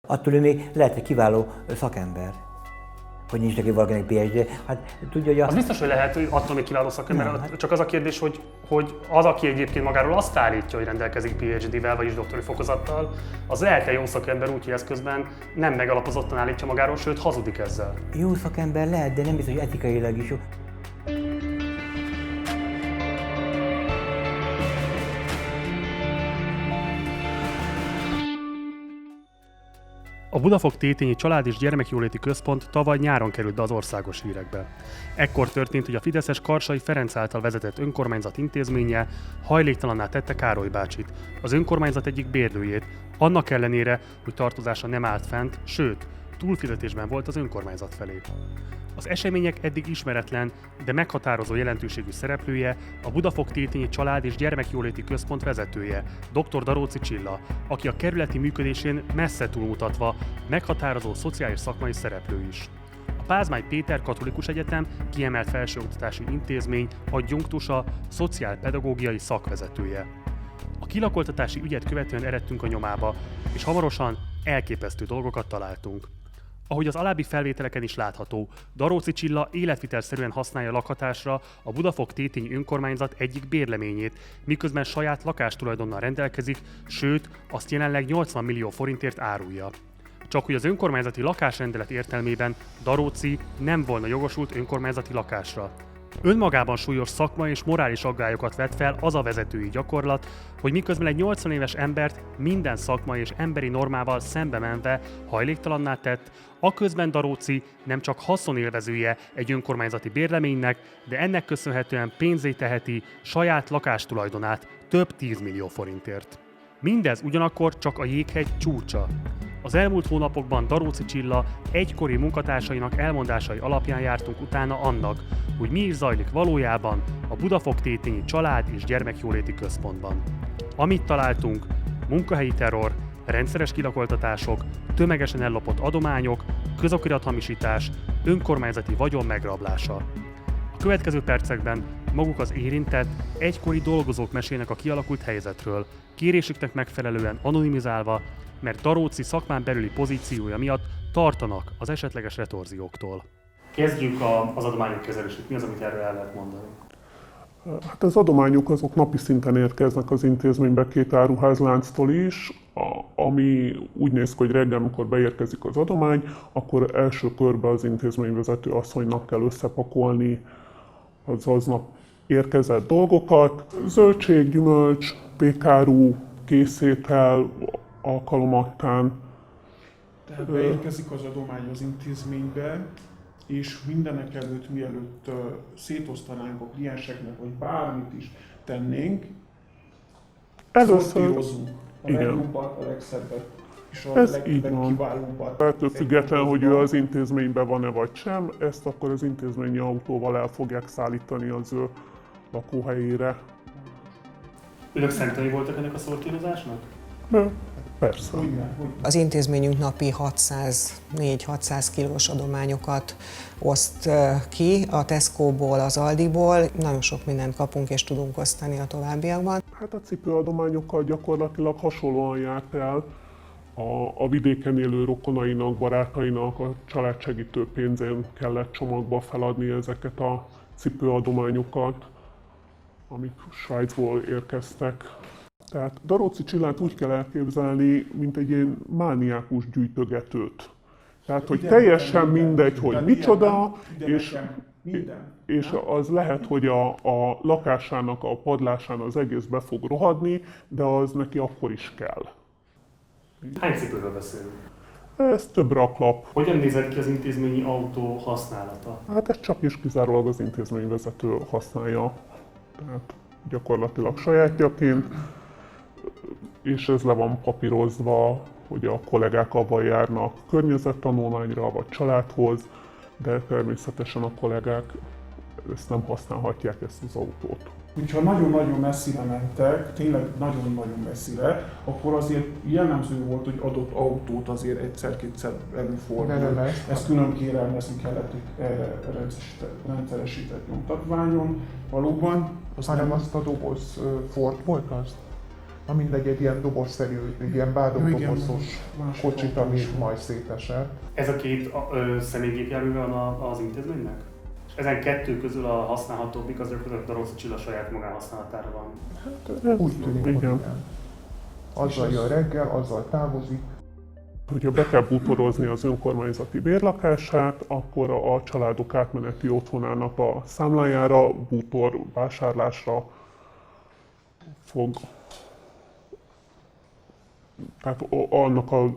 Attól ő még lehet egy kiváló szakember, hogy nincs neki valakinek PhD. Hát tudja, hogy az biztos, hogy lehet, hogy attól még kiváló szakember, hát... csak az a kérdés, hogy az, aki egyébként magáról azt állítja, hogy rendelkezik PhD-vel, vagyis doktori fokozattal, az lehet-e jó szakember úgy, hogy ez közben nem megalapozottan állítja magáról, sőt hazudik ezzel? Jó szakember lehet, de nem biztos, hogy etikailag is jó. A Budafok Tétényi Család- és Gyermekjóléti Központ tavaly nyáron került be az országos hírekbe. Ekkor történt, hogy a fideszes Karsai Ferenc által vezetett önkormányzat intézménye hajléktalanná tette Károly bácsit, az önkormányzat egyik bérlőjét, annak ellenére, hogy tartozása nem állt fent, sőt, túlfizetésben volt az önkormányzat felé. Az események eddig ismeretlen, de meghatározó jelentőségű szereplője a Budafok Tétényi Család- és Gyermekjóléti Központ vezetője, dr. Daróczi Csilla, aki a kerületi működésén messze túlmutatva meghatározó szociális szakmai szereplő is. A Pázmány Péter Katolikus Egyetem kiemelt felsőoktatási intézmény adjunktusa, szociálpedagógiai szakvezetője. A kilakoltatási ügyet követően eredtünk a nyomába, és hamarosan elképesztő dolgokat találtunk. Ahogy az alábbi felvételeken is látható, Daróczi Csilla életvitelszerűen használja lakhatásra a Budafok Tétényi Önkormányzat egyik bérleményét, miközben saját lakástulajdonnal rendelkezik, sőt, azt jelenleg 80 millió forintért árulja. Csak hogy az önkormányzati lakásrendelet értelmében Daróczi nem volna jogosult önkormányzati lakásra. Önmagában súlyos szakmai és morális aggályokat vet fel az a vezetői gyakorlat, hogy miközben egy 80 éves embert minden szakmai és emberi normával szembe menve hajléktalanná tett, aközben Daróczi nem csak haszonélvezője egy önkormányzati bérleménynek, de ennek köszönhetően pénzzé teheti saját lakástulajdonát több 10 millió forintért. Mindez ugyanakkor csak a jéghegy csúcsa. Az elmúlt hónapokban Daróczi Csilla egykori munkatársainak elmondásai alapján jártunk utána annak, hogy mi is zajlik valójában a Budafok Tétényi Család- és Gyermekjóléti Központban. Amit találtunk, munkahelyi terror, rendszeres kilakoltatások, tömegesen ellopott adományok, közokirathamisítás, önkormányzati vagyon megrablása. A következő percekben maguk az érintett, egykori dolgozók mesélnek a kialakult helyzetről, kérésüknek megfelelően anonimizálva, mert Daróczi szakmán belüli pozíciója miatt tartanak az esetleges retorzióktól. Kezdjük az adományok kezelését. Mi az, amit erről el lehet mondani? Hát az adományok azok napi szinten érkeznek az intézménybe két áruházlánctól is, ami úgy néz ki, hogy reggel, amikor beérkezik az adomány, akkor első körben az intézményvezető asszonynak kell összepakolni az aznap érkezett dolgokat. Zöldség, gyümölcs, pékáru, készétel, alkalomattán. Tehát beérkezik az adomány az intézménybe, és mindenek előtt, mielőtt szétosztanánk a klienseknek, vagy bármit is tennénk, szortírozunk a legjobbat, a legszebbet, és a legkiválóbbat. Ettől független, hogy ő az intézményben van-e vagy sem, ezt akkor az intézményi autóval el fogják szállítani az ő lakóhelyére. Önök szemtanúi voltak ennek a szortírozásnak? Persze. Az intézményünk napi 400-600 kilós adományokat oszt ki a Tesco-ból, az Aldiból. Nagyon sok mindent kapunk és tudunk osztani a továbbiakban. Hát a cipőadományokkal gyakorlatilag hasonlóan járt el a vidéken élő rokonainak, barátainak a családsegítő pénzén kellett csomagba feladni ezeket a cipőadományokat, amik Svájcból érkeztek. Tehát Daróczi Csillát úgy kell elképzelni, mint egy ilyen mániákus gyűjtögetőt. Tehát, hogy teljesen mindegy, hogy micsoda, és az lehet, hogy a lakásának, a padlásán az egész be fog rohadni, de az neki akkor is kell. Hány cipőről beszélünk? Ez több raklap. Hogyan nézett ki az intézményi autó használata? Hát ez csak és kizárólag az intézményvezető használja. Tehát gyakorlatilag sajátjaként. És ez le van papírozva, hogy a kollégák abban járnak környezettanulmányra vagy családhoz, de természetesen a kollégák ezt nem használhatják, ezt az autót. Hogyha nagyon-nagyon messzire mentek, tényleg nagyon-nagyon messzire, akkor azért jellemző volt, hogy adott autót azért egyszer-kétszer előfordul. Ezt külön kérelmezni kellett rendszeresített nyomtatványon. Valóban. Hanem azt a doboz Ford volt az? Na mindegy, egy ilyen dobozszerű, egy ilyen bádogdobozos más kocsit, autó ami is. majd szétesett. Ez a két személygépjármű van az intézménynek? És ezen kettő közül a használhatóbbik az a Daróczi Csilla saját magánhasználatára van. Úgy tűnik, hogy Igen. igen. Azzal jön reggel, azzal távozik. Hogyha be kell bútorozni az önkormányzati bérlakását, akkor a családok átmeneti otthonának a számlájára, bútor vásárlásra fog. Tehát annak a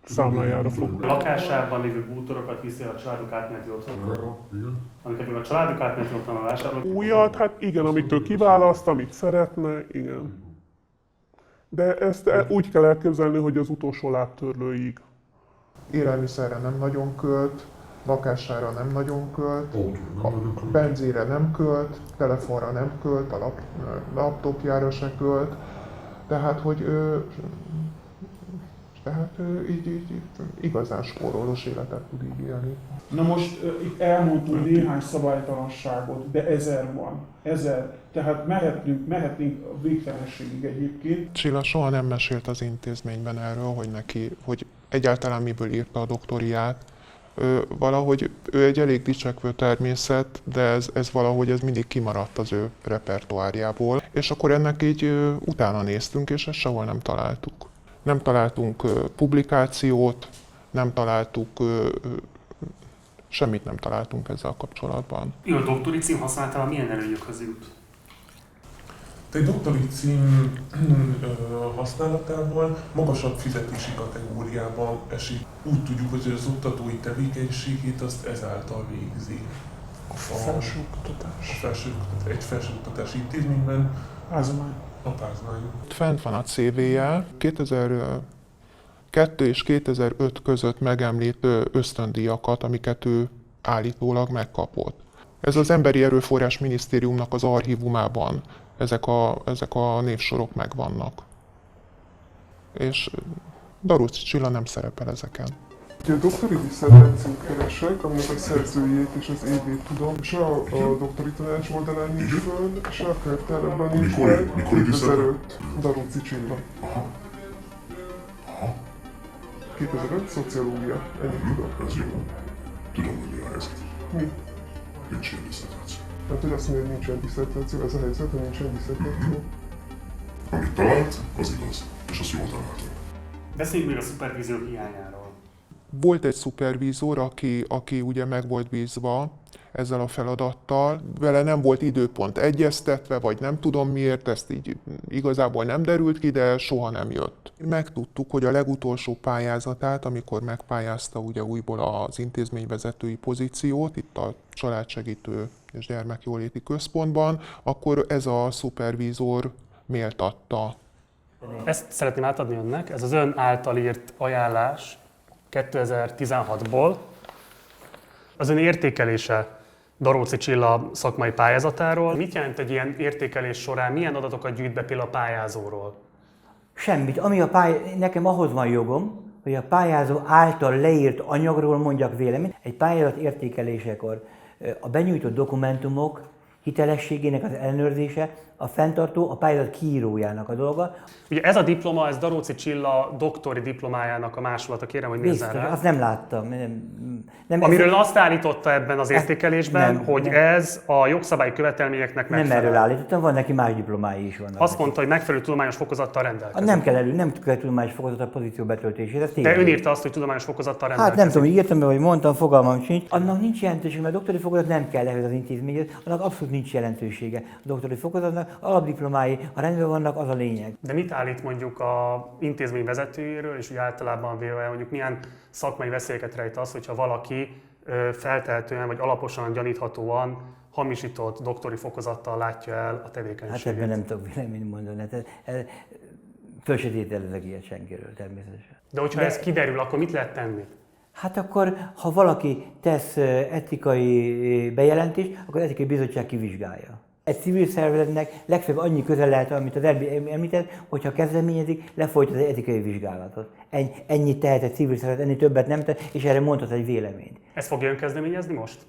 számlájára fog. A lakásában lévő bútorokat viszi a családok átmeneti otthonra, amiket még a családok átmeneti otthonra vásárolnak. Újat, hát igen, amit ő kiválaszt, amit szeretne, igen. De ezt úgy kell elképzelni, hogy az utolsó lábtörlőig. Élelmiszerre nem nagyon költ, lakására nem nagyon költ, a benzére nem költ, telefonra nem költ, a laptopjára se költ. Tehát, hogy így igazán spórolós életet tud így élni. Na most itt elmondtunk néhány szabálytalanságot, de 1000 van. 1000. Tehát mehetnénk a végtelenségig egyébként. Csilla soha nem mesélt az intézményben erről, hogy egyáltalán miből írta a doktoriát. Valahogy ő egy elég dicsekvő természet, de ez valahogy mindig kimaradt az ő repertoárjából. És akkor ennek így utána néztünk, és ezt sehol nem találtuk. Nem találtunk publikációt, nem találtuk, semmit nem találtunk ezzel kapcsolatban. Ő a doktori cím használatával milyen előnyökhöz jut? Egy doktori cím használatával magasabb fizetési kategóriában esik. Úgy tudjuk, hogy az oktatói tevékenységét azt ezáltal végzi. Egy felsőoktatási intézményben. Ázomány. A Pázmány. Fent van a CV-je, 2002 és 2005 között megemlítő ösztöndíjakat, amiket ő állítólag megkapott. Ez az Emberi Erőforrás Minisztériumnak az archívumában ezek a névsorok megvannak. És Daróczi Csilla nem szerepel ezeken. A doktori disszertációt keresek, aminek a szerzőjét és az évét tudom. Se a doktori tanács oldalán nincs föl, se a könyvtárban nincs föl. 2005, Daróczi Csilla. 2005, szociológia. Ennyit tudok. Ez jó. Tudom, hogy mi a helyzet. Mi? Nincs ilyen diszertáció. Hát hogy azt mondja, hogy nincsen disszertáció, ez a helyzet, hogy nincsen disszertáció. Amit talált, az igaz. És azt jól találtam. Beszéljünk még a szupervíziók hiányáról. Volt egy szupervízor, aki ugye meg volt bízva ezzel a feladattal. Vele nem volt időpont egyeztetve, vagy nem tudom miért, ezt így igazából nem derült ki, de soha nem jött. Megtudtuk, hogy a legutolsó pályázatát, amikor megpályázta ugye újból az intézményvezetői pozíciót, itt a Családsegítő és Gyermekjóléti Központban, akkor ez a szupervízor méltatta. Ezt szeretném átadni önnek, ez az ön által írt ajánlás 2016-ból. Az ön értékelése Daróczi Csilla szakmai pályázatáról. Mit jelent egy ilyen értékelés során, milyen adatokat gyűjt be például a pályázóról? Semmit. Nekem ahhoz van jogom, hogy a pályázó által leírt anyagról mondjak véleményt. Egy pályázat értékelésekor a benyújtott dokumentumok hitelességének az ellenőrzése a fenntartó, a pályázat kiírójának a dolga. Ugye ez a diploma, ez Daróczi Csilla doktori diplomájának a másolata, kérem, hogy nézzen Biztos, rá. azt nem láttam. Nem, Amiről azt állította ebben az értékelésben, hogy nem. ez a jogszabályi követelményeknek Nem megfelel. erről állítottam, van neki más diplomái is vannak. Azt mondta, hogy megfelelő tudományos fokozattal rendelkezik. Nem kell tudományos fokozat a pozíció betöltésére. De ön írta azt, hogy tudományos fokozattal Hát rendelkezik. nem tudom, hogy írtam be, vagy mondtam, fogalmam sincs. Annak nincs jelentősége, mert a doktori fokozat nem kell ehhez az intézményhez, annak abszolút nincs jelentősége. A doktori fokozatnak alapdiplomái, ha rendben vannak, az a lényeg. De mit állít mondjuk a intézmény vezetőjéről, és úgy általában véve, mondjuk milyen szakmai veszélyeket rejt az, hogyha valaki feltehetően vagy alaposan gyaníthatóan hamisított doktori fokozattal látja el a tevékenységét? Hát ebben nem tudok véleményt mondani. Hát föl se tételezek ilyet senkiről természetesen. De hogyha ez kiderül, akkor mit lehet tenni? Hát akkor, ha valaki tesz etikai bejelentést, akkor az etikai bizottság kivizsgálja. Egy civil szervezetnek legfeljebb annyi közel lehet, amit az említett, hogyha kezdeményezik, lefolytat az etikai vizsgálatot. Ennyit tehet egy civil szervezet, ennél többet nem tehet, és erre mondhat egy véleményt. Ezt fogja ön kezdeményezni most?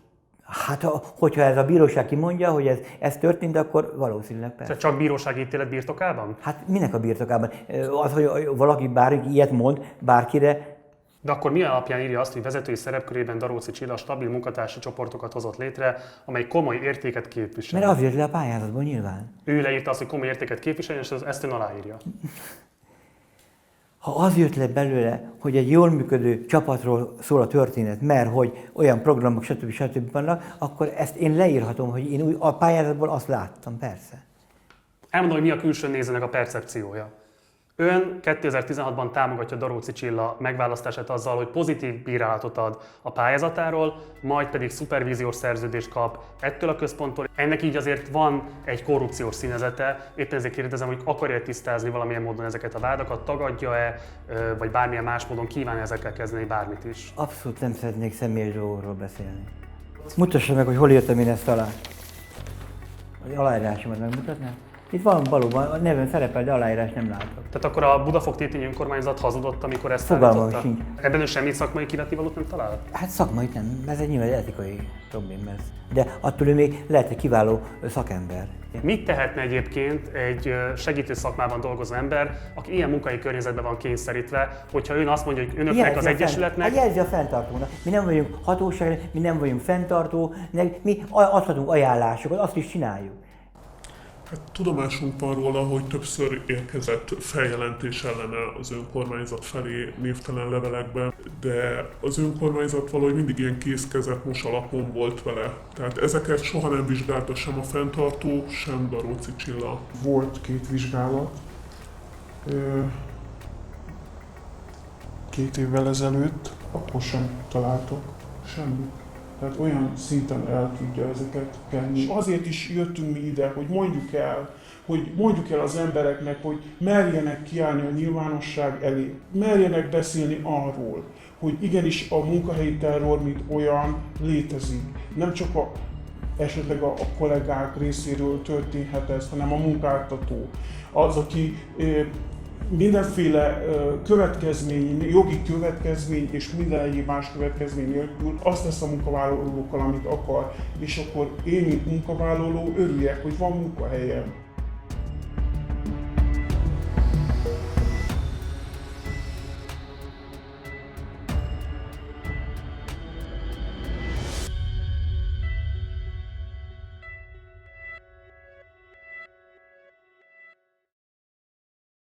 Hát, hogyha ez a bíróság kimondja, hogy ez történt, akkor valószínűleg persze. Tehát csak bírósági ítélet birtokában? Hát minek a birtokában? Az, hogy valaki bárki ilyet mond bárkire. De akkor mi alapján írja azt, hogy vezetői szerepkörében Daróczi Csilla stabil munkatársi csoportokat hozott létre, amely komoly értéket képvisel? Mert az jött le a pályázatból nyilván. Ő leírta azt, hogy komoly értéket képvisel, és ezt ön aláírja. Ha az jött le belőle, hogy egy jól működő csapatról szól a történet, mert hogy olyan programok, stb. Vannak, akkor ezt én leírhatom, hogy én a pályázatból azt láttam, persze. Elmondom, hogy mi a külső nézőnek a percepciója. Ön 2016-ban támogatja Daróczi Csilla megválasztását azzal, hogy pozitív bírálatot ad a pályázatáról, majd pedig szupervíziós szerződést kap ettől a központtól. Ennek így azért van egy korrupciós színezete, éppen ezért kérdezem, hogy akarja tisztázni valamilyen módon ezeket a vádakat, tagadja-e, vagy bármilyen más módon kíván ezekkel kezdeni bármit is? Abszolút nem szeretnék személyes dolgokról beszélni. Mutassa meg, hogy hol írtam én ezt alá. Az aláírásomat megmutatnám? Itt van valóban, a nevem szerepel, de aláírás nem látok. Tehát akkor a Budafok-Tétényi önkormányzat hazudott, amikor ezt Fogalmam állította? sincs. Ebben ő semmi szakmai kivetnivalót nem talál? Hát szakmai nem, ez egy nyilván etikai probléma ez. De attól ő még lehet egy kiváló szakember. Mit tehetne egyébként egy segítő szakmában dolgozó ember, aki ilyen munkai környezetben van kényszerítve, hogyha ön azt mondja, hogy önöknek az egyesületnek... Jelzi a fenntartónak. Mi nem vagyunk hatóság, mi nem vagyunk fenntartó, mi adhatunk ajánlásokat, azt is csináljuk. Hát tudomásunk van róla, hogy többször érkezett feljelentés ellene az önkormányzat felé névtelen levelekben, de az önkormányzat valahogy mindig ilyen készkezet alapon volt vele. Tehát ezeket soha nem vizsgálta sem a fenntartó, sem Daróczi Csilla. Volt 2 vizsgálat, 2 évvel ezelőtt, akkor sem találtok semmit. Tehát olyan szinten el tudja ezeket kenni. És azért is jöttünk mi ide, hogy mondjuk el az embereknek, hogy merjenek kiállni a nyilvánosság elé, merjenek beszélni arról, hogy igenis a munkahelyi terror, mint olyan létezik. Nem csak esetleg a kollégák részéről történhet ez, hanem a munkáltató. Az, aki mindenféle következmény, jogi következmény és minden egyéb más következmény nélkül azt tesz a munkavállalókkal, amit akar, és akkor én, mint munkavállaló örüljek, hogy van munkahelyem.